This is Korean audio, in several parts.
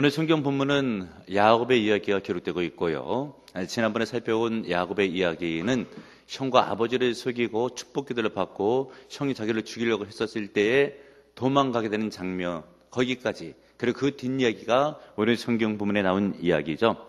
오늘 성경 본문은 야곱의 이야기가 기록되고 있고요. 지난번에 살펴본 야곱의 이야기는 형과 아버지를 속이고 축복기도를 받고 형이 자기를 죽이려고 했었을 때에 도망가게 되는 장면, 거기까지, 그리고 그 뒷이야기가 오늘 성경 본문에 나온 이야기죠.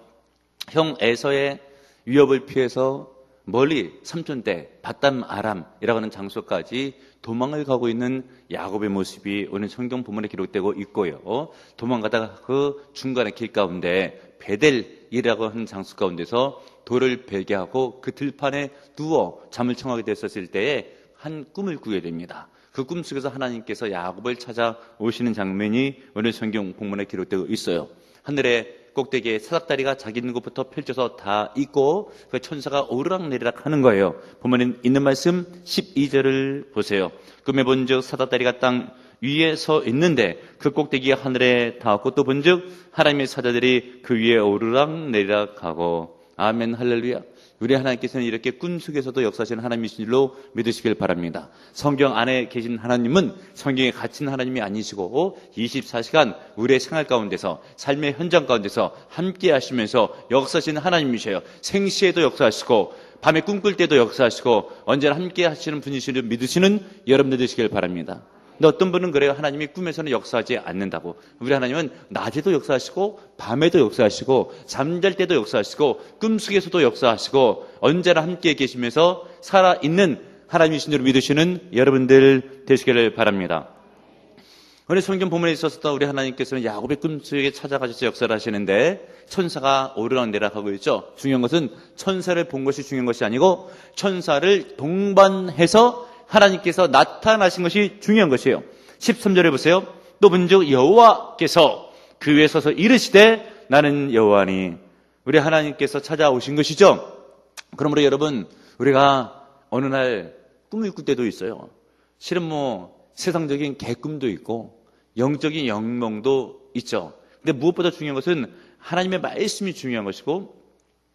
형 에서의 위협을 피해서 멀리 삼촌댁 밧담 아람이라고 하는 장소까지 도망을 가고 있는 야곱의 모습이 오늘 성경 본문에 기록되고 있고요. 도망가다가 그 중간의 길 가운데 베델이라고 하는 장소 가운데서 돌을 베게 하고 그 들판에 누워 잠을 청하게 됐었을 때에 한 꿈을 꾸게 됩니다. 그 꿈 속에서 하나님께서 야곱을 찾아오시는 장면이 오늘 성경 본문에 기록되고 있어요. 하늘에 꼭대기에 사닥다리가 자기 있는 곳부터 펼쳐서 다 있고 그 천사가 오르락내리락 하는 거예요. 본문에 있는 말씀 12절을 보세요. 꿈에 본즉 사닥다리가 땅 위에 서 있는데 그 꼭대기가 하늘에 닿았고 또 본즉 하나님의 사자들이 그 위에 오르락내리락 하고. 아멘, 할렐루야. 우리 하나님께서는 이렇게 꿈속에서도 역사하시는 하나님이신 줄로 믿으시길 바랍니다. 성경 안에 계신 하나님은 성경에 갇힌 하나님이 아니시고 24시간 우리의 생활 가운데서, 삶의 현장 가운데서 함께 하시면서 역사하시는 하나님이셔요. 생시에도 역사하시고 밤에 꿈꿀 때도 역사하시고 언제나 함께 하시는 분이시를 믿으시는 여러분들 되시길 바랍니다. 근데 어떤 분은 그래요. 하나님이 꿈에서는 역사하지 않는다고. 우리 하나님은 낮에도 역사하시고 밤에도 역사하시고 잠잘 때도 역사하시고 꿈속에서도 역사하시고 언제나 함께 계시면서 살아있는 하나님이신 줄 믿으시는 여러분들 되시기를 바랍니다. 오늘 성경 본문에 있어서 우리 하나님께서는 야곱의 꿈속에 찾아가셔서 역사를 하시는데 천사가 오르락내리락하고 있죠. 중요한 것은 천사를 본 것이 중요한 것이 아니고 천사를 동반해서 하나님께서 나타나신 것이 중요한 것이에요. 13절에 보세요. 또 본즉 여호와께서 그 위에 서서 이르시되 나는 여호와니. 우리 하나님께서 찾아오신 것이죠. 그러므로 여러분, 우리가 어느 날 꿈을 꿀 때도 있어요. 실은 세상적인 개꿈도 있고 영적인 영몽도 있죠. 근데 무엇보다 중요한 것은 하나님의 말씀이 중요한 것이고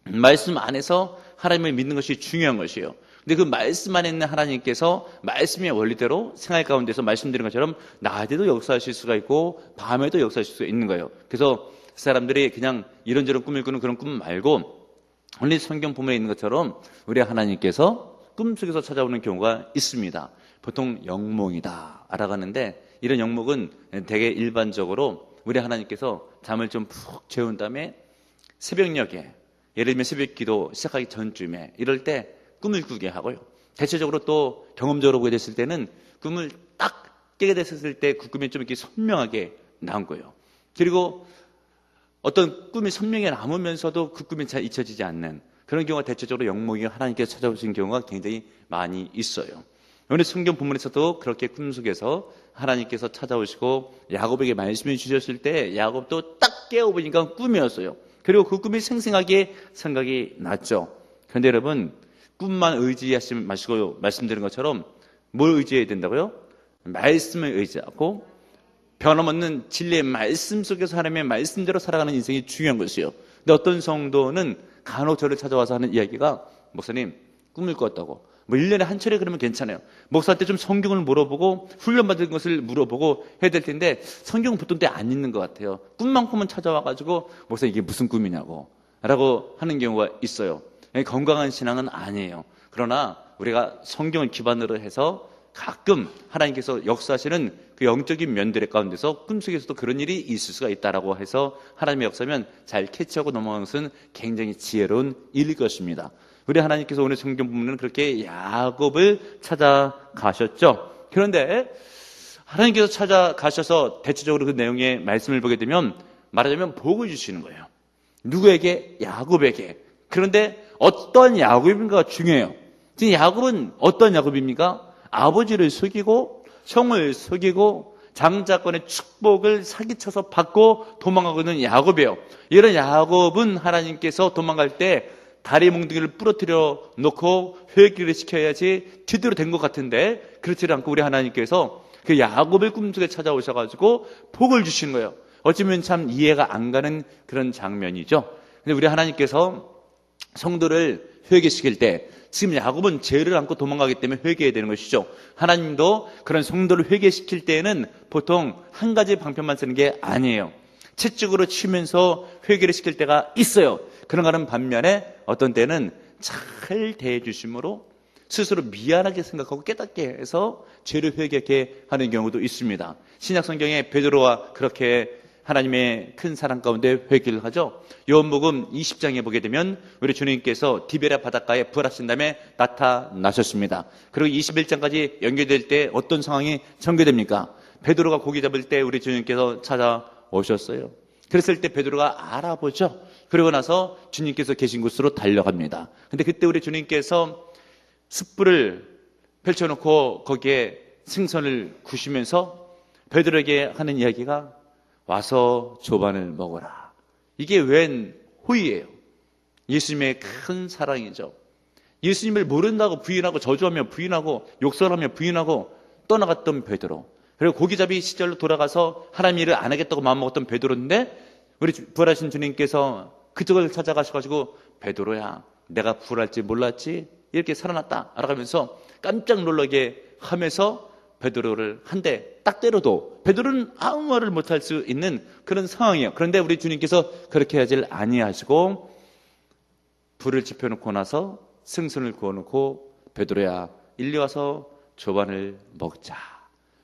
말씀 안에서 하나님을 믿는 것이 중요한 것이에요. 근데 그 말씀 안에 있는 하나님께서 말씀의 원리대로 생활 가운데서 말씀드린 것처럼 낮에도 역사하실 수가 있고 밤에도 역사하실 수가 있는 거예요. 그래서 사람들이 그냥 이런저런 꿈을 꾸는 그런 꿈 말고 오늘 성경 본문에 있는 것처럼 우리 하나님께서 꿈속에서 찾아오는 경우가 있습니다. 보통 영몽이다 라고 하는데 이런 영몽은 되게 일반적으로 우리 하나님께서 잠을 좀 푹 재운 다음에 새벽녘에, 예를 들면 새벽기도 시작하기 전쯤에 이럴 때 꿈을 꾸게 하고요. 대체적으로 또 경험적으로 보게 됐을 때는 꿈을 딱 깨게 됐을 때 그 꿈이 좀 이렇게 선명하게 나온 거예요. 그리고 어떤 꿈이 선명하게 남으면서도 그 꿈이 잘 잊혀지지 않는 그런 경우가 대체적으로 영몽이 하나님께서 찾아오신 경우가 굉장히 많이 있어요. 오늘 성경 본문에서도 그렇게 꿈속에서 하나님께서 찾아오시고 야곱에게 말씀해 주셨을 때 야곱도 딱 깨어보니까 꿈이었어요. 그리고 그 꿈이 생생하게 생각이 났죠. 그런데 여러분, 꿈만 의지하지 마시고 말씀드린 것처럼 뭘 의지해야 된다고요? 말씀을 의지하고 변함없는 진리의 말씀 속에서 하나님의 말씀대로 살아가는 인생이 중요한 것이에요. 근데 어떤 성도는 간혹 저를 찾아와서 하는 이야기가 목사님 꿈을 꿨다고. 1년에 한 차례 그러면 괜찮아요. 목사한테 좀 성경을 물어보고 훈련받은 것을 물어보고 해야 될 텐데 성경은 보통 때 안 읽는 것 같아요. 꿈만큼은 찾아와가지고 목사님 이게 무슨 꿈이냐고 라고 하는 경우가 있어요. 건강한 신앙은 아니에요. 그러나 우리가 성경을 기반으로 해서 가끔 하나님께서 역사하시는 그 영적인 면들 가운데서 꿈속에서도 그런 일이 있을 수가 있다라고 해서 하나님의 역사면 잘 캐치하고 넘어가는 것은 굉장히 지혜로운 일일 것입니다. 우리 하나님께서 오늘 성경 본문은 그렇게 야곱을 찾아가셨죠. 그런데 하나님께서 찾아가셔서 대체적으로 그 내용의 말씀을 보게 되면 말하자면 복을 주시는 거예요. 누구에게? 야곱에게. 그런데 어떤 야곱인가가 중요해요. 지금 야곱은 어떤 야곱입니까? 아버지를 속이고 형을 속이고 장자권의 축복을 사기쳐서 받고 도망가고 있는 야곱이에요. 이런 야곱은 하나님께서 도망갈 때 다리 몽둥이를 부러뜨려 놓고 회개를 시켜야지 제대로 된 것 같은데 그렇지 않고 우리 하나님께서 그 야곱의 꿈속에 찾아오셔가지고 복을 주시는 거예요. 어쩌면 참 이해가 안 가는 그런 장면이죠. 근데 우리 하나님께서 성도를 회개시킬 때 지금 야곱은 죄를 안고 도망가기 때문에 회개해야 되는 것이죠. 하나님도 그런 성도를 회개시킬 때에는 보통 한 가지 방편만 쓰는 게 아니에요. 채찍으로 치면서 회개를 시킬 때가 있어요. 그런가는 반면에 어떤 때는 잘 대해주심으로 스스로 미안하게 생각하고 깨닫게 해서 죄를 회개하게 하는 경우도 있습니다. 신약 성경에 베드로가 그렇게 하나님의 큰 사랑 가운데 회개를 하죠. 요한복음 20장에 보게 되면 우리 주님께서 디베랴 바닷가에 부활하신 다음에 나타나셨습니다. 그리고 21장까지 연결될 때 어떤 상황이 전개됩니까? 베드로가 고기 잡을 때 우리 주님께서 찾아오셨어요. 그랬을 때 베드로가 알아보죠. 그러고 나서 주님께서 계신 곳으로 달려갑니다. 근데 그때 우리 주님께서 숯불을 펼쳐놓고 거기에 생선을 구우시면서 베드로에게 하는 이야기가 와서 조반을 먹어라. 이게 웬 호의예요. 예수님의 큰 사랑이죠. 예수님을 모른다고 부인하고 저주하며 부인하고 욕설하며 부인하고 떠나갔던 베드로, 그리고 고기잡이 시절로 돌아가서 하나님 일을 안 하겠다고 마음먹었던 베드로인데 우리 부활하신 주님께서 그쪽을 찾아가셔가지고 베드로야, 내가 부활할지 몰랐지? 이렇게 살아났다 알아가면서 깜짝 놀라게 하면서 베드로를 한 대 딱 때려도 베드로는 아무 말을 못할 수 있는 그런 상황이에요. 그런데 우리 주님께서 그렇게 하질 아니하시고 불을 지펴놓고 나서 생선을 구워놓고 베드로야, 일리 와서 조반을 먹자.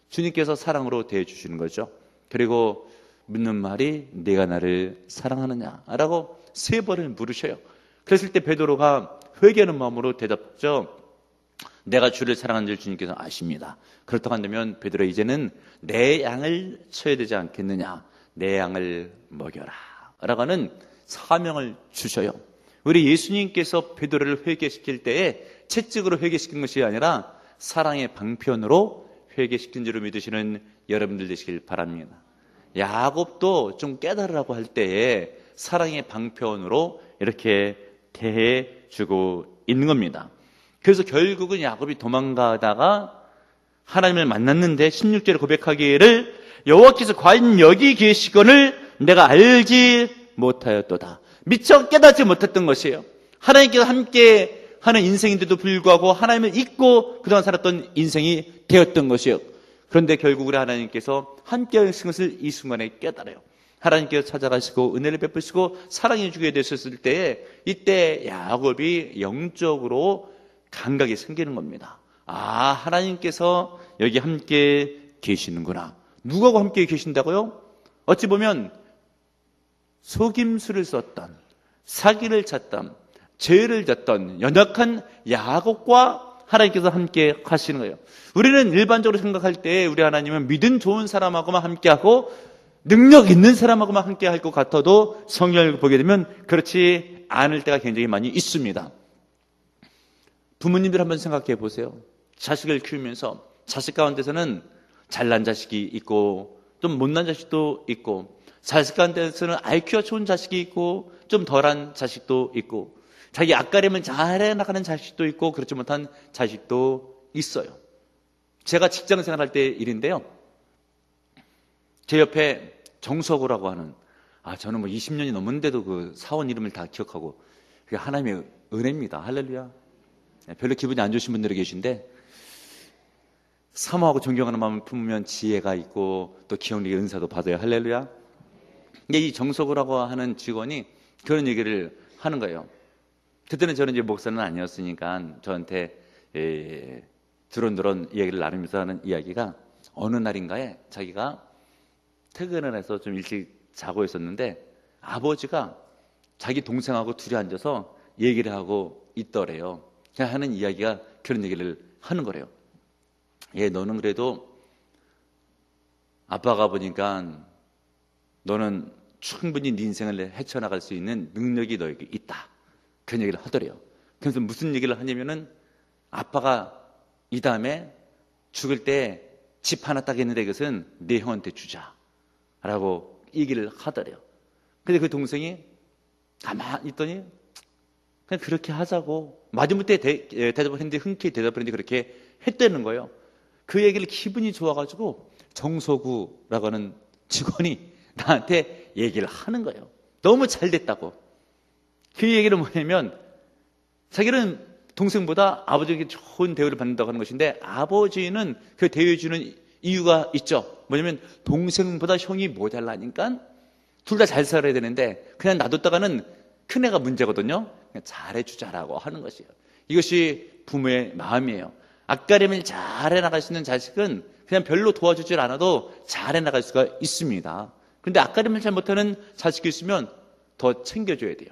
주님께서 사랑으로 대해주시는 거죠. 그리고 묻는 말이 네가 나를 사랑하느냐라고 3번을 물으셔요. 그랬을 때 베드로가 회개하는 마음으로 대답했죠. 내가 주를 사랑하는 줄 주님께서 아십니다. 그렇다고 한다면 베드로, 이제는 내 양을 쳐야 되지 않겠느냐. 내 양을 먹여라 라고 하는 사명을 주셔요. 우리 예수님께서 베드로를 회개시킬 때에 채찍으로 회개시킨 것이 아니라 사랑의 방편으로 회개시킨 줄을 믿으시는 여러분들 되시길 바랍니다. 야곱도 좀 깨달으라고 할 때에 사랑의 방편으로 이렇게 대해주고 있는 겁니다. 그래서 결국은 야곱이 도망가다가 하나님을 만났는데 16절에 고백하기를 여호와께서 과연 여기 계시거늘 내가 알지 못하였도다. 미처 깨닫지 못했던 것이에요. 하나님께서 함께 하는 인생인데도 불구하고 하나님을 잊고 그동안 살았던 인생이 되었던 것이에요. 그런데 결국 우리 하나님께서 함께 하신 것을 이 순간에 깨달아요. 하나님께서 찾아가시고 은혜를 베푸시고 사랑해 주게 되셨을 때에 이때 야곱이 영적으로 감각이 생기는 겁니다. 아, 하나님께서 여기 함께 계시는구나. 누구하고 함께 계신다고요? 어찌 보면 속임수를 썼던, 사기를 쳤던, 죄를 졌던 연약한 야곱과 하나님께서 함께 하시는 거예요. 우리는 일반적으로 생각할 때 우리 하나님은 믿음 좋은 사람하고만 함께하고 능력 있는 사람하고만 함께할 것 같아도 성경을 보게 되면 그렇지 않을 때가 굉장히 많이 있습니다. 부모님들 한번 생각해 보세요. 자식을 키우면서 자식 가운데서는 잘난 자식이 있고 좀 못난 자식도 있고, 자식 가운데서는 IQ가 좋은 자식이 있고 좀 덜한 자식도 있고, 자기 앞가림을 잘해 나가는 자식도 있고 그렇지 못한 자식도 있어요. 제가 직장 생활할 때 일인데요, 제 옆에 정석우라고 하는, 저는 뭐 20년이 넘었는데도 그 사원 이름을 다 기억하고, 그게 하나님의 은혜입니다. 할렐루야. 별로 기분이 안 좋으신 분들이 계신데 사모하고 존경하는 마음을 품으면 지혜가 있고 또 기억력의 은사도 받아요. 할렐루야. 근데 이 정석우라고 하는 직원이 그런 얘기를 하는 거예요. 그때는 저는 이제 목사는 아니었으니까 저한테 드론드론 이야기를 나누면서 하는 이야기가, 어느 날인가에 자기가 퇴근을 해서 좀 일찍 자고 있었는데 아버지가 자기 동생하고 둘이 앉아서 얘기를 하고 있더래요. 그냥 하는 이야기가 그런 얘기를 하는 거래요. 너는 그래도 아빠가 보니까 너는 충분히 네 인생을 헤쳐나갈 수 있는 능력이 너에게 있다. 그런 얘기를 하더래요. 그래서 무슨 얘기를 하냐면은, 아빠가 이 다음에 죽을 때 집 하나 딱 있는데 그것은 네 형한테 주자 라고 얘기를 하더래요. 근데 그 동생이 가만히 있더니 그냥 그렇게 하자고 마지못해 대답을 했는데, 흔쾌히 대답을 했는데 그렇게 했다는 거예요. 그 얘기를 기분이 좋아가지고 정소구라고 하는 직원이 나한테 얘기를 하는 거예요. 너무 잘 됐다고. 그 얘기는 뭐냐면, 자기는 동생보다 아버지에게 좋은 대우를 받는다고 하는 것인데, 아버지는 그 대우해 주는 이유가 있죠. 뭐냐면 동생보다 형이 모자라니까 둘 다 잘 살아야 되는데 그냥 놔뒀다가는 큰애가 문제거든요. 그냥 잘해주자라고 하는 것이에요. 이것이 부모의 마음이에요. 앞가림을 잘 해나갈 수 있는 자식은 그냥 별로 도와주질 않아도 잘 해나갈 수가 있습니다. 그런데 앞가림을 잘 못하는 자식이 있으면 더 챙겨줘야 돼요.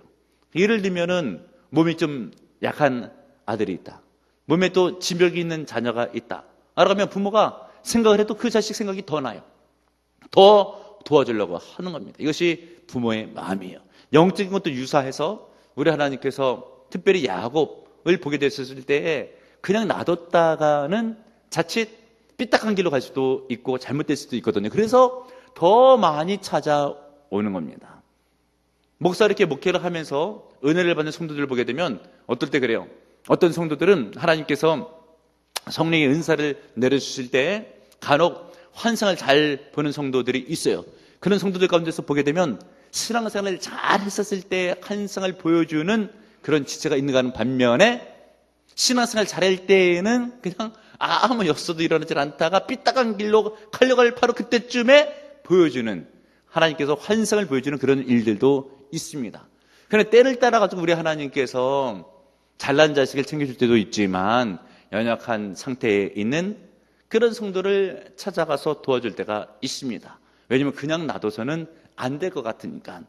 예를 들면은 몸이 좀 약한 아들이 있다. 몸에 또 지병이 있는 자녀가 있다. 알아가면 부모가 생각을 해도 그 자식 생각이 더 나요. 더 도와주려고 하는 겁니다. 이것이 부모의 마음이에요. 영적인 것도 유사해서 우리 하나님께서 특별히 야곱을 보게 됐을 때에 그냥 놔뒀다가는 자칫 삐딱한 길로 갈 수도 있고 잘못될 수도 있거든요. 그래서 더 많이 찾아오는 겁니다. 목사 이렇게 목회를 하면서 은혜를 받는 성도들을 보게 되면 어떨 때 그래요. 어떤 성도들은 하나님께서 성령의 은사를 내려주실 때 간혹 환상을 잘 보는 성도들이 있어요. 그런 성도들 가운데서 보게 되면 신앙생활을 잘 했었을 때 환상을 보여주는 그런 지체가 있는가 하는 반면에 신앙생활 잘할 때에는 그냥 아무 역사도 일어나질 않다가 삐딱한 길로 가려갈 바로 그때쯤에 보여주는, 하나님께서 환상을 보여주는 그런 일들도 있습니다. 그런데 때를 따라가지고 우리 하나님께서 잘난 자식을 챙겨줄 때도 있지만 연약한 상태에 있는 그런 성도를 찾아가서 도와줄 때가 있습니다. 왜냐하면 그냥 놔둬서는 안 될 것 같으니까.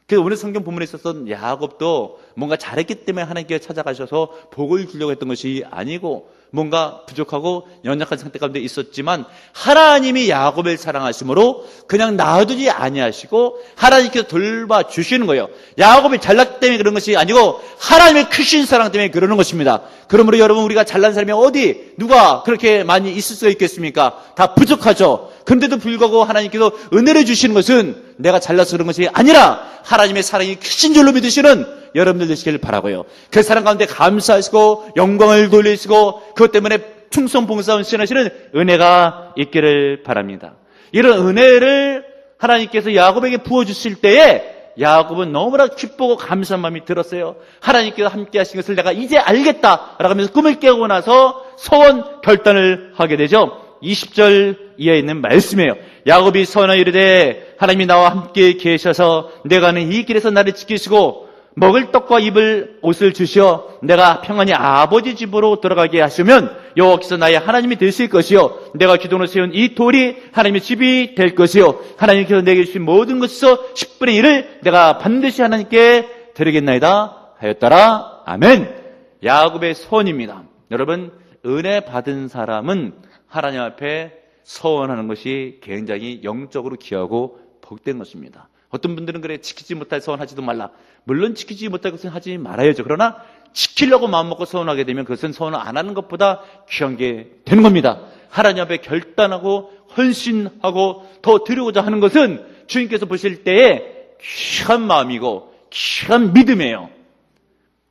그 오늘 성경 본문에 있었던 야곱도 뭔가 잘했기 때문에 하나님께서 찾아가셔서 복을 주려고 했던 것이 아니고 뭔가 부족하고 연약한 상태 가운데 있었지만 하나님이 야곱을 사랑하심으로 그냥 놔두지 아니하시고 하나님께서 돌봐주시는 거예요. 야곱이 잘났기 때문에 그런 것이 아니고 하나님의 크신 사랑 때문에 그러는 것입니다. 그러므로 여러분, 우리가 잘난 사람이 어디 누가 그렇게 많이 있을 수가 있겠습니까? 다 부족하죠. 그런데도 불구하고 하나님께서 은혜를 주시는 것은 내가 잘나서 그런 것이 아니라 하나님의 사랑이 크신 줄로 믿으시는 여러분들 되시길 바라고요. 그 사랑 가운데 감사하시고 영광을 돌리시고 그것 때문에 충성 봉사하는 신하시는 은혜가 있기를 바랍니다. 이런 은혜를 하나님께서 야곱에게 부어주실 때에 야곱은 너무나 기쁘고 감사한 마음이 들었어요. 하나님께서 함께 하신 것을 내가 이제 알겠다라고 하면서 꿈을 깨고 나서 소원 결단을 하게 되죠. 20절 이하에 있는 말씀이에요. 야곱이 서원하여 이르되 하나님이 나와 함께 계셔서 내가 가는 이 길에서 나를 지키시고 먹을 떡과 입을 옷을 주시어 내가 평안히 아버지 집으로 들어가게 하시면 여호와께서 나의 하나님이 되실 것이요 내가 기둥으로 세운 이 돌이 하나님의 집이 될 것이요 하나님께서 내게 주신 모든 것에서 10분의 1을 내가 반드시 하나님께 드리겠나이다 하였더라. 아멘. 야곱의 소원입니다. 여러분, 은혜 받은 사람은 하나님 앞에 서원하는 것이 굉장히 영적으로 귀하고 복된 것입니다. 어떤 분들은 그래, 지키지 못할 서원하지도 말라. 물론 지키지 못할 것은 하지 말아야죠. 그러나 지키려고 마음먹고 서원하게 되면 그것은 서원을 안 하는 것보다 귀한 게 되는 겁니다. 하나님 앞에 결단하고 헌신하고 더 드리고자 하는 것은 주님께서 보실 때에 귀한 마음이고 귀한 믿음이에요.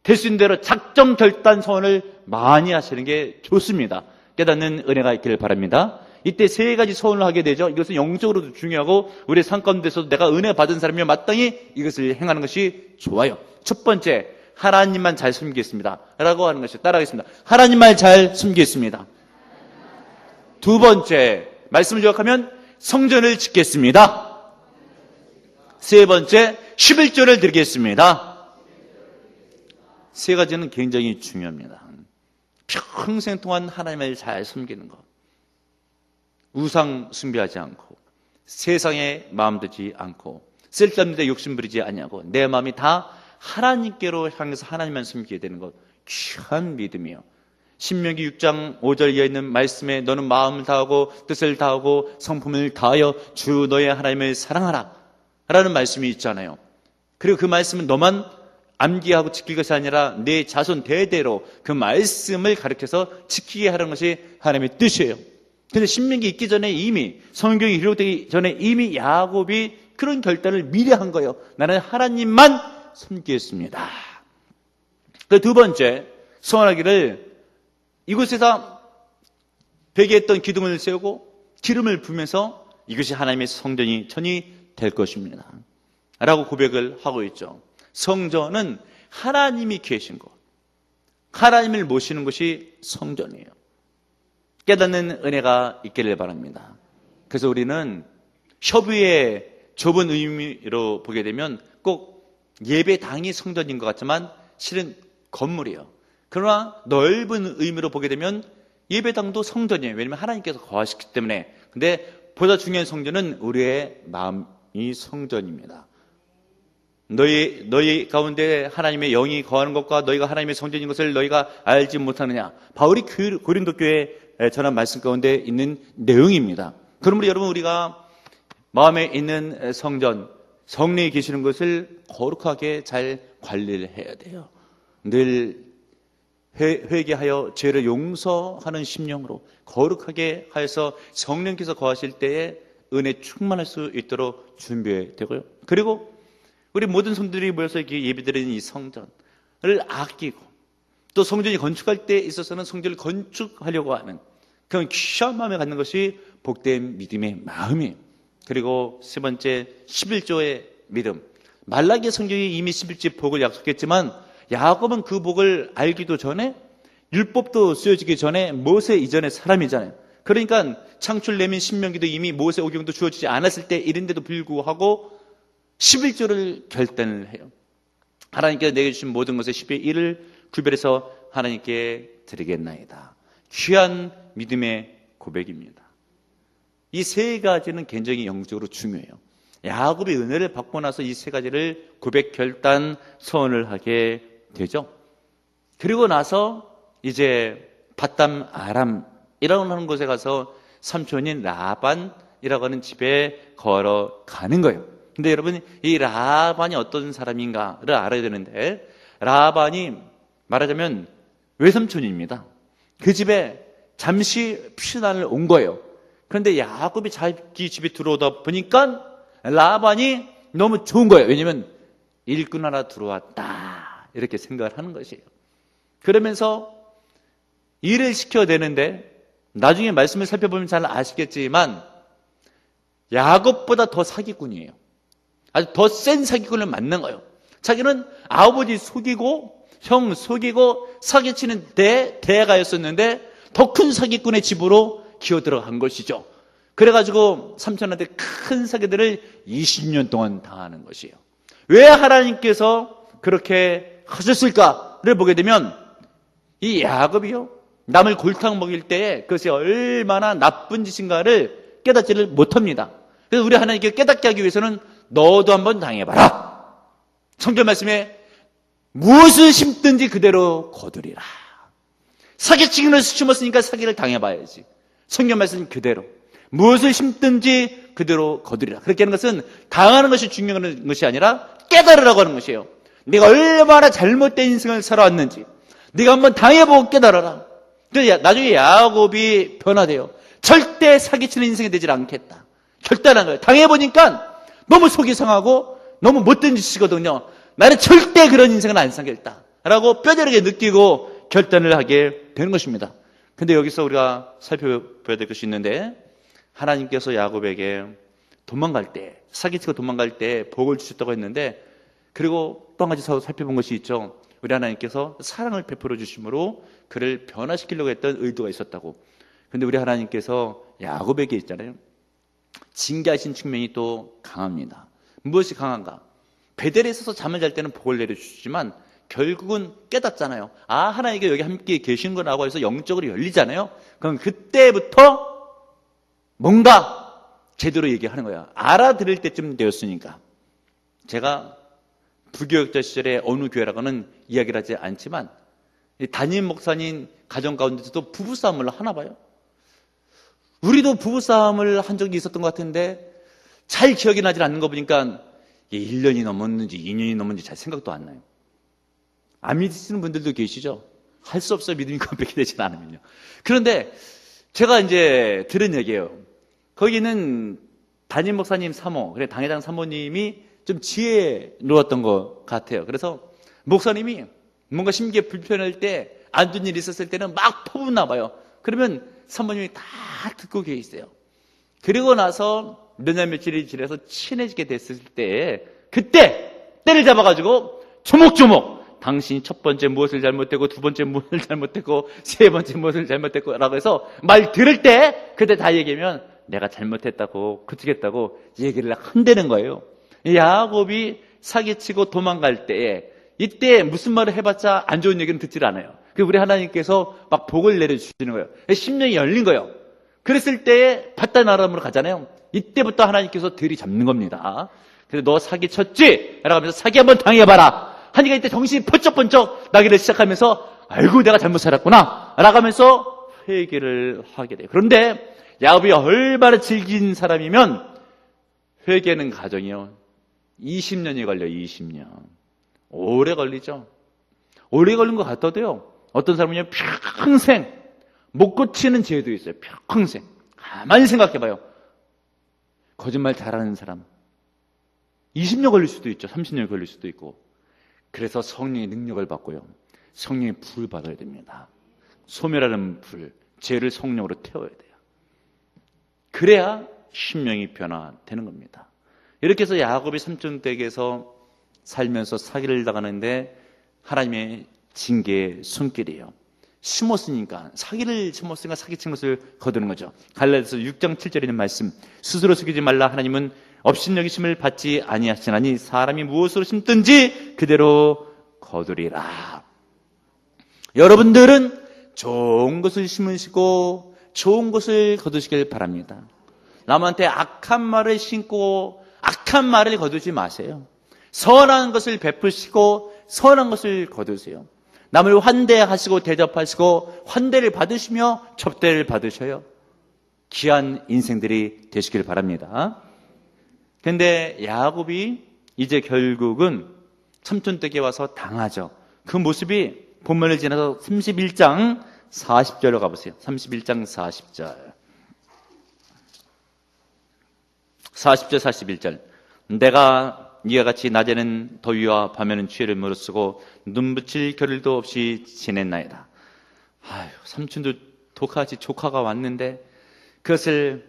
될 수 있는 대로 작정 결단 서원을 많이 하시는 게 좋습니다. 깨닫는 은혜가 있기를 바랍니다. 이때 세 가지 소원을 하게 되죠. 이것은 영적으로도 중요하고 우리 삶 가운데서도 내가 은혜 받은 사람이면 마땅히 이것을 행하는 것이 좋아요. 첫 번째, 하나님만 잘 숨기겠습니다 라고 하는 것이 따라하겠습니다. 하나님만 잘 숨기겠습니다. 두 번째, 말씀을 요약하면 성전을 짓겠습니다. 세 번째, 11조를 드리겠습니다. 세 가지는 굉장히 중요합니다. 평생 동안 하나님을 잘 숨기는 것, 우상 숭배하지 않고 세상에 마음 두지 않고 쓸데없는 데 욕심 부리지 않냐고 내 마음이 다 하나님께로 향해서 하나님만 숨기게 되는 것, 귀한 믿음이요. 신명기 6장 5절 이하에 있는 말씀에 너는 마음을 다하고 뜻을 다하고 성품을 다하여 주 너의 하나님을 사랑하라 라는 말씀이 있잖아요. 그리고 그 말씀은 너만 암기하고 지킬 것이 아니라 내 자손 대대로 그 말씀을 가르쳐서 지키게 하는 것이 하나님의 뜻이에요. 근데 신명기 있기 전에 이미, 성경이 기록되기 전에 이미 야곱이 그런 결단을 미리 한 거예요. 나는 하나님만 섬기겠습니다. 그 두 번째, 소원하기를 이곳에서 베개했던 기둥을 세우고 기름을 부으면서 이것이 하나님의 성전이 전이 될 것입니다 라고 고백을 하고 있죠. 성전은 하나님이 계신 곳, 하나님을 모시는 것이 성전이에요. 깨닫는 은혜가 있기를 바랍니다. 그래서 우리는 협의의 좁은 의미로 보게 되면 꼭 예배당이 성전인 것 같지만 실은 건물이에요. 그러나 넓은 의미로 보게 되면 예배당도 성전이에요. 왜냐하면 하나님께서 거하시기 때문에. 근데 보다 중요한 성전은 우리의 마음이 성전입니다. 너희 가운데 하나님의 영이 거하는 것과 너희가 하나님의 성전인 것을 너희가 알지 못하느냐. 바울이 고린도 교회에 전한 말씀 가운데 있는 내용입니다. 그러므로 여러분, 우리가 마음에 있는 성전, 성령이 계시는 것을 거룩하게 잘 관리를 해야 돼요. 늘 회개하여 죄를 용서하는 심령으로 거룩하게 하여서 성령께서 거하실 때에 은혜 충만할 수 있도록 준비해야 되고요. 그리고 우리 모든 성도들이 모여서 이렇게 예배드리는 이 성전을 아끼고 또 성전이 건축할 때 있어서는 성전을 건축하려고 하는 그런 귀한 마음을 갖는 것이 복된 믿음의 마음이에요. 그리고 세 번째, 11조의 믿음. 말라기 성경이 이미 11조 복을 약속했지만 야곱은 그 복을 알기도 전에, 율법도 쓰여지기 전에 모세 이전의 사람이잖아요. 그러니까 창출 내민 신명기도 이미 모세 오경도 주어지지 않았을 때 일인데도 불구하고 11조를 결단을 해요. 하나님께서 내게 주신 모든 것의 10의 1을 구별해서 하나님께 드리겠나이다. 귀한 믿음의 고백입니다. 이 세 가지는 굉장히 영적으로 중요해요. 야곱이 은혜를 받고 나서 이 세 가지를 고백, 결단, 서원을 하게 되죠. 그리고 나서 이제 밧담 아람이라고 하는 곳에 가서 삼촌인 라반이라고 하는 집에 걸어가는 거예요. 근데 여러분, 이 라반이 어떤 사람인가를 알아야 되는데, 라반이 말하자면 외삼촌입니다. 그 집에 잠시 피난을 온 거예요. 그런데 야곱이 자기 집에 들어오다 보니까 라반이 너무 좋은 거예요. 왜냐하면 일꾼 하나 들어왔다 이렇게 생각을 하는 것이에요. 그러면서 일을 시켜야 되는데, 나중에 말씀을 살펴보면 잘 아시겠지만 야곱보다 더 사기꾼이에요. 아주 더 센 사기꾼을 만난 거예요. 자기는 아버지 속이고 형 속이고 사기치는 대가였었는데 더 큰 사기꾼의 집으로 기어 들어간 것이죠. 그래가지고 삼촌한테 큰 사기들을 20년 동안 당하는 것이에요. 왜 하나님께서 그렇게 하셨을까를 보게 되면 이 야곱이요, 남을 골탕 먹일 때에 그것이 얼마나 나쁜 짓인가를 깨닫지를 못합니다. 그래서 우리 하나님께 깨닫게 하기 위해서는 너도 한번 당해봐라. 성경 말씀에 무엇을 심든지 그대로 거두리라. 사기치기는 것을 심었으니까 사기를 당해봐야지. 성경 말씀 그대로 무엇을 심든지 그대로 거두리라. 그렇게 하는 것은 강하는 것이 중요한 것이 아니라 깨달으라고 하는 것이에요. 네가 얼마나 잘못된 인생을 살아왔는지 네가 한번 당해보고 깨달아라. 그래서 나중에 야곱이 변화돼요. 절대 사기치는 인생이 되질 않겠다. 결단한 거예요. 당해보니까 너무 속이 상하고 너무 못된 짓이거든요. 나는 절대 그런 인생은 안 살겠다 라고 뼈저리게 느끼고 결단을 하게 되는 것입니다. 근데 여기서 우리가 살펴봐야 될 것이 있는데, 하나님께서 야곱에게 도망갈 때, 사기치고 도망갈 때 복을 주셨다고 했는데, 그리고 또 한 가지 살펴본 것이 있죠. 우리 하나님께서 사랑을 베풀어 주심으로 그를 변화시키려고 했던 의도가 있었다고. 근데 우리 하나님께서 야곱에게 있잖아요, 징계하신 측면이 또 강합니다. 무엇이 강한가? 베델에 있어서 잠을 잘 때는 복을 내려주시지만 결국은 깨닫잖아요. 아, 하나님께 여기 함께 계신구나라고 해서 영적으로 열리잖아요. 그럼 그때부터 뭔가 제대로 얘기하는 거야. 알아들을 때쯤 되었으니까. 제가 부교육자 시절에 어느 교회라고는 이야기를 하지 않지만 담임 목사님 가정 가운데서도 부부싸움을 하나 봐요. 우리도 부부싸움을 한 적이 있었던 것 같은데 잘 기억이 나질 않는 거 보니까 1년이 넘었는지 2년이 넘었는지 잘 생각도 안 나요. 안 믿으시는 분들도 계시죠? 할 수 없어요. 믿음이 고백이 되지 않으면요. 그런데 제가 이제 들은 얘기예요. 거기는 담임 목사님 사모, 그래 당회장 사모님이 좀 지혜로웠던 것 같아요. 그래서 목사님이 뭔가 심기에 불편할 때, 안 좋은 일이 있었을 때는 막 퍼붓나 봐요. 그러면 사모님이 다 듣고 계세요. 그리고 나서 몇 년 며칠이 지나서 친해지게 됐을 때, 그때 때를 잡아가지고 조목조목 당신이 첫 번째 무엇을 잘못했고, 두 번째 무엇을 잘못했고, 세 번째 무엇을 잘못했고 라고 해서 말 들을 때 그때 다 얘기하면 내가 잘못했다고 그치겠다고 얘기를 한다는 거예요. 야곱이 사기치고 도망갈 때에 이때 무슨 말을 해봤자 안 좋은 얘기는 듣질 않아요. 우리 하나님께서 막 복을 내려주시는 거예요. 심령이 열린 거예요. 그랬을 때에 바다 나람으로 가잖아요. 이때부터 하나님께서 들이잡는 겁니다. 그래서 너 사기쳤지? 라고 하면서 사기 한번 당해봐라 하니까 이때 정신이 번쩍번쩍 나기를 시작하면서 아이고 내가 잘못 살았구나 라고 하면서 회개를 하게 돼요. 그런데 야곱이 얼마나 질긴 사람이면 회개하는 과정이요 20년이 걸려요. 20년. 오래 걸리죠. 오래 걸린 것 같아도요 어떤 사람은요 평생 못 고치는 죄도 있어요. 평생. 가만히 생각해봐요. 거짓말 잘하는 사람 20년 걸릴 수도 있죠. 30년 걸릴 수도 있고. 그래서 성령의 능력을 받고요 성령의 불을 받아야 됩니다. 소멸하는 불, 죄를 성령으로 태워야 돼요. 그래야 심령이 변화되는 겁니다. 이렇게 해서 야곱이 삼촌댁에서 살면서 사기를 당하는데 하나님의 징계의 손길이에요. 심었으니까 사기를 심었으니까 사기친 것을 거두는 거죠. 갈라디아서 6장 7절에 있는 말씀 스스로 속이지 말라. 하나님은 업신여기심을 받지 아니하시나니 사람이 무엇으로 심든지 그대로 거두리라. 여러분들은 좋은 것을 심으시고 좋은 것을 거두시길 바랍니다. 남한테 악한 말을 심고 악한 말을 거두지 마세요. 선한 것을 베푸시고 선한 것을 거두세요. 남을 환대하시고 대접하시고 환대를 받으시며 접대를 받으셔요. 귀한 인생들이 되시길 바랍니다. 그런데 야곱이 이제 결국은 삼촌댁에 와서 당하죠. 그 모습이 본문을 지나서 31장 40절로 가보세요. 31장 40절. 40절 41절. 내가 이와 같이 낮에는 더위와 밤에는 추위를 무릅쓰고 눈붙일 겨를도 없이 지냈나이다. 아유, 삼촌도 독하지 조카가 왔는데 그것을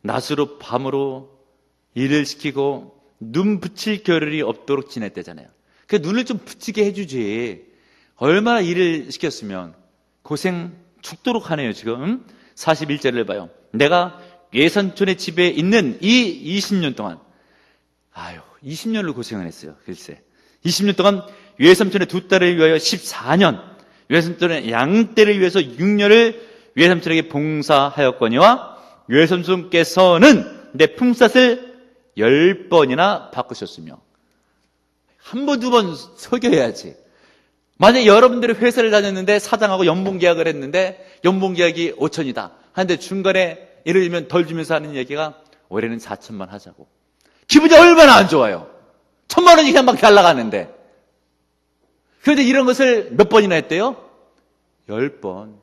낮으로 밤으로 일을 시키고 눈 붙일 겨를이 없도록 지냈대잖아요. 그 눈을 좀 붙이게 해주지. 얼마나 일을 시켰으면 고생 죽도록 하네요. 지금 41절을 봐요. 내가 외삼촌의 집에 있는 이 20년 동안 20년을 고생을 했어요. 글쎄 20년 동안 외삼촌의 두 딸을 위하여 14년, 외삼촌의 양떼를 위해서 6년을 외삼촌에게 봉사하였거니와 외삼촌께서는 내 품삯을 10번이나 바꾸셨으며. 한 번, 두 번 속여야지. 만약에 여러분들이 회사를 다녔는데 사장하고 연봉계약을 했는데 연봉계약이 5천이다 하는데 중간에 예를 들면 덜 주면서 하는 얘기가 올해는 4천만 하자고. 기분이 얼마나 안 좋아요. 1,000만 원이 그냥 막 날아가는데. 그런데 이런 것을 몇 번이나 했대요? 10번.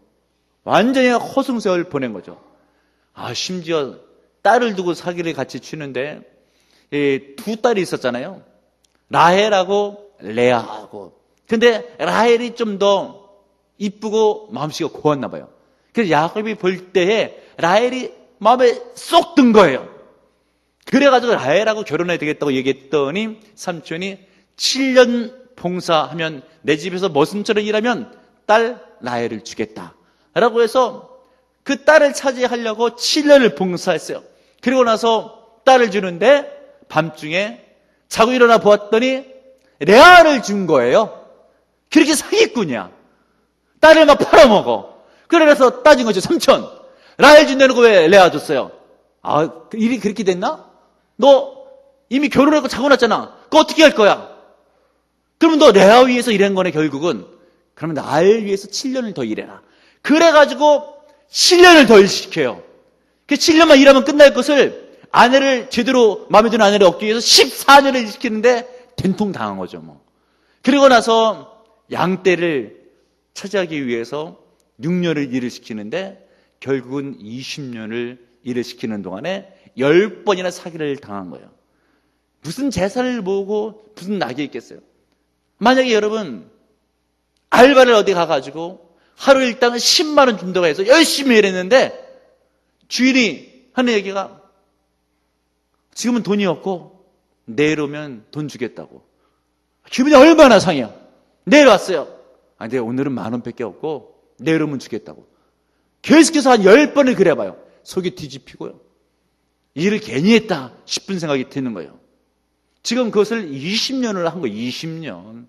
완전히 허송세월 보낸 거죠. 심지어 딸을 두고 사기를 같이 치는데 두 딸이 있었잖아요. 라헬하고 레아하고. 근데 라헬이 좀 더 이쁘고 마음씨가 고왔나 봐요. 그래서 야곱이 볼 때에 라헬이 마음에 쏙 든 거예요. 그래가지고 라헬하고 결혼해야 되겠다고 얘기했더니 삼촌이 7년 봉사하면 내 집에서 머슴처럼 일하면 딸 라헬을 주겠다 라고 해서 그 딸을 차지하려고 7년을 봉사했어요. 그리고 나서 딸을 주는데 밤중에 자고 일어나 보았더니 레아를 준 거예요. 그렇게 사기꾼이야. 딸을 막 팔아먹어. 그래서 따진 거죠. 삼촌, 라헬 준다는 거 왜 레아 줬어요? 일이 그렇게 됐나? 너 이미 결혼하고 자고 났잖아. 그거 어떻게 할 거야? 그러면 너 레아 위해서 일한 거네 결국은. 그러면 라헬 위해서 7년을 더 일해라. 그래가지고 7년을 더 일시켜요. 그 7년만 일하면 끝날 것을 아내를 제대로 마음에 드는 아내를 얻기 위해서 14년을 일시키는데 된통 당한 거죠. 그리고 나서 양떼를 차지하기 위해서 6년을 일을 시키는데 결국은 20년을 일을 시키는 동안에 10번이나 사기를 당한 거예요. 무슨 재산을 모으고 무슨 낙이 있겠어요? 만약에 여러분 알바를 어디 가가지고 하루 일당을 10만 원 준다고 해서 열심히 일했는데 주인이 하는 얘기가 지금은 돈이 없고 내일 오면 돈 주겠다고. 기분이 얼마나 상해요. 내일 왔어요. 근데 오늘은 10,000원밖에 없고 내일 오면 주겠다고. 계속해서 한 10번을 그래봐요. 속이 뒤집히고요. 일을 괜히 했다 싶은 생각이 드는 거예요. 지금 그것을 20년을 한 거예요. 20년.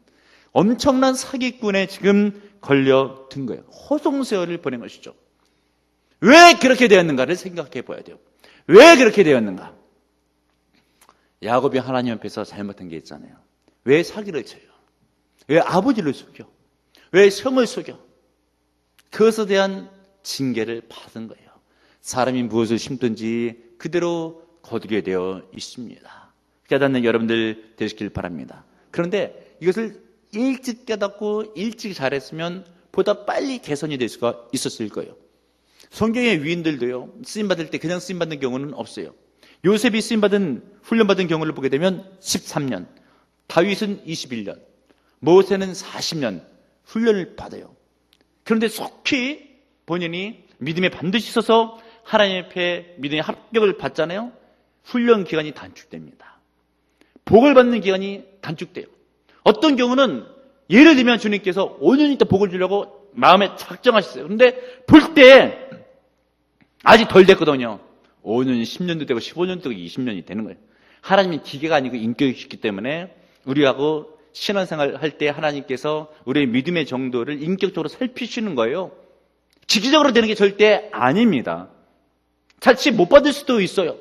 엄청난 사기꾼에 지금 걸려든 거예요. 호송세월을 보낸 것이죠. 왜 그렇게 되었는가를 생각해 봐야 돼요. 왜 그렇게 되었는가? 야곱이 하나님 앞에서 잘못한 게 있잖아요. 왜 사기를 쳐요? 왜 아버지를 속여? 왜 성을 속여? 그것에 대한 징계를 받은 거예요. 사람이 무엇을 심든지 그대로 거두게 되어 있습니다. 깨닫는 여러분들 되시길 바랍니다. 그런데 이것을 일찍 깨닫고 일찍 잘했으면 보다 빨리 개선이 될 수가 있었을 거예요. 성경의 위인들도요, 쓰임받을 때 그냥 쓰임받는 경우는 없어요. 요셉이 쓰임받은, 훈련받은 경우를 보게 되면 13년, 다윗은 21년, 모세는 40년 훈련을 받아요. 그런데 속히 본인이 믿음에 반드시 있어서 하나님 앞에 믿음의 합격을 받잖아요. 훈련 기간이 단축됩니다. 복을 받는 기간이 단축돼요. 어떤 경우는 예를 들면 주님께서 5년 있다 복을 주려고 마음에 작정하셨어요. 그런데 볼 때 아직 덜 됐거든요. 5년이 10년도 되고 15년도 되고 20년이 되는 거예요. 하나님이 기계가 아니고 인격이시기 때문에 우리하고 신앙생활 할 때 하나님께서 우리의 믿음의 정도를 인격적으로 살피시는 거예요. 기계적으로 되는 게 절대 아닙니다. 자칫 못 받을 수도 있어요.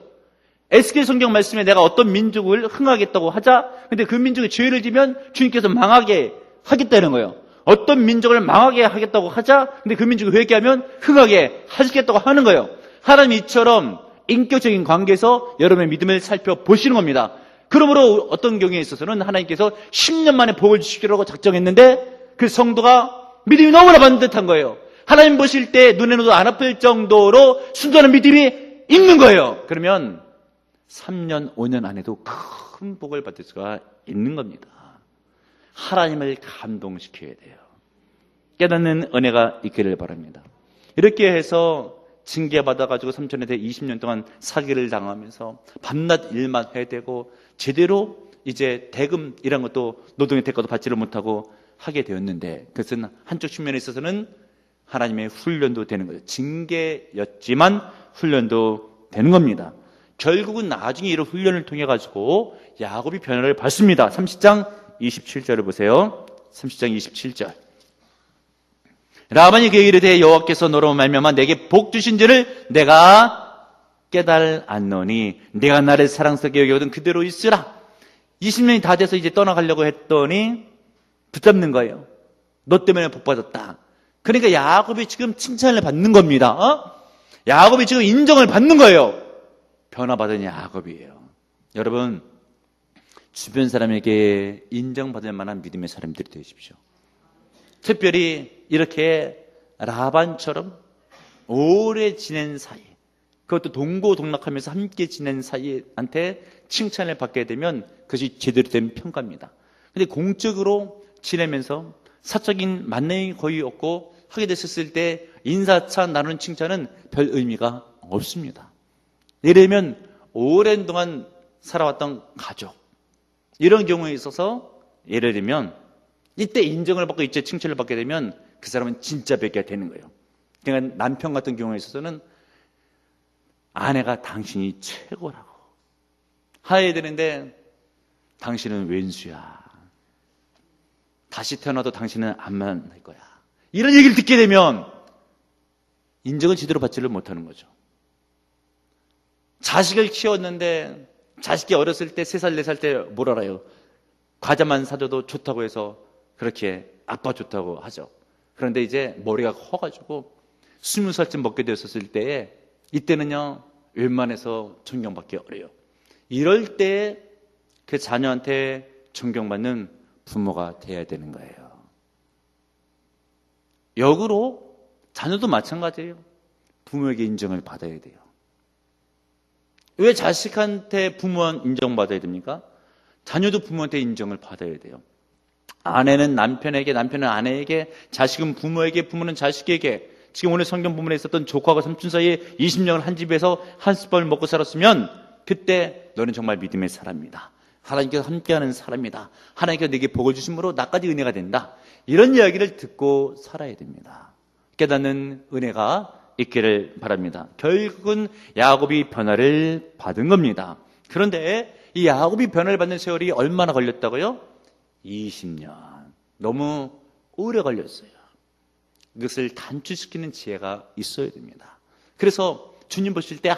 에스겔 성경 말씀에 내가 어떤 민족을 흥하겠다고 하자, 근데 그 민족이 죄를 지면 주님께서 망하게 하겠다는 거예요. 어떤 민족을 망하게 하겠다고 하자, 근데 그 민족이 회개하면 흥하게 하시겠다고 하는 거예요. 하나님이 이처럼 인격적인 관계에서 여러분의 믿음을 살펴보시는 겁니다. 그러므로 어떤 경우에 있어서는 하나님께서 10년 만에 복을 주시려고 작정했는데 그 성도가 믿음이 너무나 반듯한 거예요. 하나님 보실 때 눈에도 안 아플 정도로 순전한 믿음이 있는 거예요. 그러면 3년, 5년 안에도 큰 복을 받을 수가 있는 겁니다. 하나님을 감동시켜야 돼요. 깨닫는 은혜가 있기를 바랍니다. 이렇게 해서 징계받아가지고 삼촌한테 20년 동안 사기를 당하면서 밤낮 일만 해야 되고 제대로 이제 대금 이런 것도 노동의 대가도 받지를 못하고 하게 되었는데 그것은 한쪽 측면에 있어서는 하나님의 훈련도 되는 거죠. 징계였지만 훈련도 되는 겁니다. 결국은 나중에 이런 훈련을 통해 가지고 야곱이 변화를 받습니다. 30장 27절을 보세요. 30장 27절. 라반이 그에게 이르되 여호와께서 너로 말미암아 내게 복 주신지를 내가 깨달았노니 내가 나를 사랑스럽게 여기거든 그대로 있으라. 20년이 다 돼서 이제 떠나가려고 했더니 붙잡는 거예요. 너 때문에 복 받았다. 그러니까 야곱이 지금 칭찬을 받는 겁니다. 야곱이 지금 인정을 받는 거예요. 변화받은 야곱이에요. 여러분, 주변 사람에게 인정받을 만한 믿음의 사람들이 되십시오. 특별히 이렇게 라반처럼 오래 지낸 사이, 그것도 동고동락하면서 함께 지낸 사이한테 칭찬을 받게 되면 그것이 제대로 된 평가입니다. 근데 공적으로 지내면서 사적인 만남이 거의 없고 하게 됐을 때 인사차 나누는 칭찬은 별 의미가 없습니다. 예를 들면 오랜 동안 살아왔던 가족, 이런 경우에 있어서 예를 들면 이때 인정을 받고 이때 칭찬을 받게 되면 그 사람은 진짜 뵙게 되는 거예요. 그러니까 남편 같은 경우에 있어서는 아내가 당신이 최고라고 하야 되는데 당신은 왼수야. 다시 태어나도 당신은 안 만날 거야. 이런 얘기를 듣게 되면 인정을 제대로 받지를 못하는 거죠. 자식을 키웠는데 자식이 어렸을 때 3살, 4살 때 뭘 알아요? 과자만 사줘도 좋다고 해서 그렇게 아빠 좋다고 하죠. 그런데 이제 머리가 커가지고 20살쯤 먹게 되었을 때에 이때는요 웬만해서 존경받기 어려요. 이럴 때 그 자녀한테 존경받는 부모가 돼야 되는 거예요. 역으로 자녀도 마찬가지예요. 부모에게 인정을 받아야 돼요. 왜 자식한테 부모는 인정받아야 됩니까? 자녀도 부모한테 인정을 받아야 돼요. 아내는 남편에게, 남편은 아내에게, 자식은 부모에게, 부모는 자식에게. 지금 오늘 성경 부문에 있었던 조카와 삼촌 사이에 20년을 한 집에서 한 숟밥을 먹고 살았으면 그때 너는 정말 믿음의 사람이다. 하나님께서 함께하는 사람이다. 하나님께서 내게 복을 주심으로 나까지 은혜가 된다. 이런 이야기를 듣고 살아야 됩니다. 깨닫는 은혜가 있기를 바랍니다. 결국은 야곱이 변화를 받은 겁니다. 그런데 이 야곱이 변화를 받는 세월이 얼마나 걸렸다고요? 20년. 너무 오래 걸렸어요. 이것을 단축시키는 지혜가 있어야 됩니다. 그래서 주님 보실 때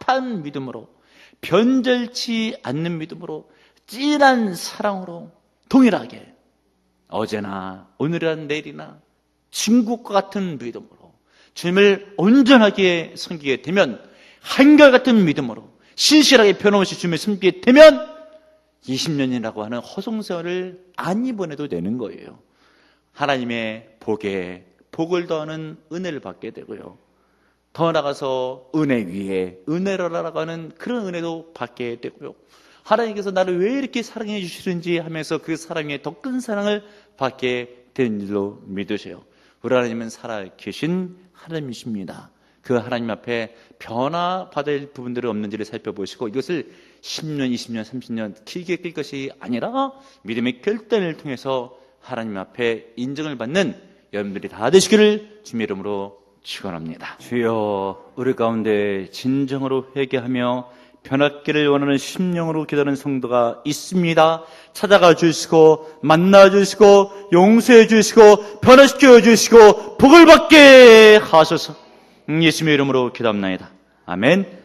핫한 믿음으로, 변절치 않는 믿음으로, 찐한 사랑으로 동일하게 어제나 오늘이나 내일이나 중국과 같은 믿음으로 주님을 온전하게 섬기게 되면, 한결같은 믿음으로 신실하게 변함없이 주님을 섬기게 되면 20년이라고 하는 허송세월을 안 입어내도 되는 거예요. 하나님의 복에 복을 더하는 은혜를 받게 되고요. 더 나아가서 은혜 위에 은혜를 나아가는 그런 은혜도 받게 되고요. 하나님께서 나를 왜 이렇게 사랑해 주시는지 하면서 그 사랑에 더 큰 사랑을 받게 되는 일로 믿으세요. 우리 하나님은 살아계신 하나님이십니다. 그 하나님 앞에 변화받을 부분들이 없는지를 살펴보시고, 이것을 10년, 20년, 30년 길게 끌 것이 아니라 믿음의 결단을 통해서 하나님 앞에 인정을 받는 여러분들이 다 되시기를 주님의 이름으로 축원합니다. 주여, 우리 가운데 진정으로 회개하며 변화기를 원하는 심령으로 기도하는 성도가 있습니다. 찾아가 주시고 만나 주시고 용서해 주시고 변화시켜 주시고 복을 받게 하소서. 예수님의 이름으로 기도합나이다. 아멘.